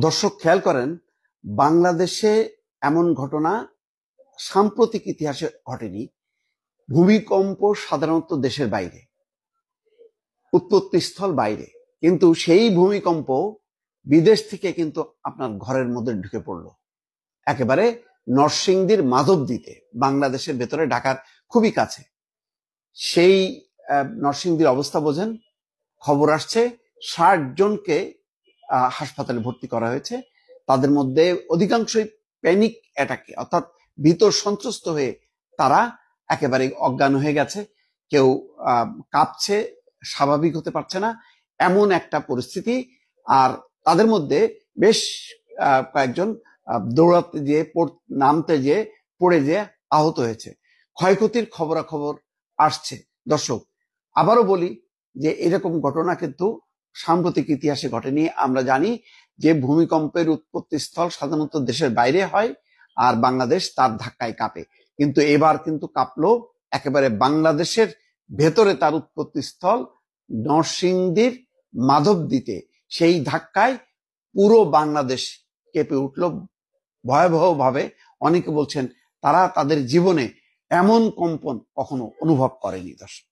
দর্শক খেয়াল করেন, বাংলাদেশে এমন ঘটনা সাম্প্রতিক ইতিহাসে ঘটেনি। ভূমিকম্প সাধারণত দেশের বাইরে, উৎপত্তিস্থল বাইরে, কিন্তু সেই ভূমিকম্প বিদেশ থেকে কিন্তু আপনার ঘরের মধ্যে ঢুকে পড়লো। একেবারে নরসিংদীর মাধবদীতে, বাংলাদেশের ভেতরে, ঢাকার খুবই কাছে। সেই নরসিংদীর অবস্থা বোঝেন। খবর আসছে ৬০ জনকে হাসপাতালে ভর্তি করা হয়েছে। তাদের মধ্যে অধিকাংশই প্যানিক অ্যাটাকে, অর্থাৎ ভীত সন্ত্রস্ত হয়ে তারা একেবারে অজ্ঞান হয়ে গেছে। কেউ কাঁপছে, স্বাভাবিক হতে পারছে না, এমন একটা পরিস্থিতি। আর তাদের মধ্যে বেশ কয়েকজন দৌড়াতে যেয়ে, নামতে যেয়ে পড়ে যেয়ে আহত হয়েছে। ক্ষয়ক্ষতির খবরাখবর আসছে। দর্শক, আবারও বলি যে এরকম ঘটনা কিন্তু সাম্প্রতিক ইতিহাসে ঘটেনি। আমরা জানি যে ভূমিকম্পের উৎপত্তি স্থল সাধারণত দেশের বাইরে হয়, আর বাংলাদেশ তার ধাক্কায় কাঁপে। কিন্তু এবার কিন্তু কাঁপলো একেবারে বাংলাদেশের ভেতরে, তার উৎপত্তি স্থল নরসিংদীর মাধবদীতে। সেই ধাক্কায় পুরো বাংলাদেশ কেঁপে উঠল ভয়াবহ ভাবে। অনেকে বলছেন তারা তাদের জীবনে এমন কম্পন কখনো অনুভব করেনি। দর্শক।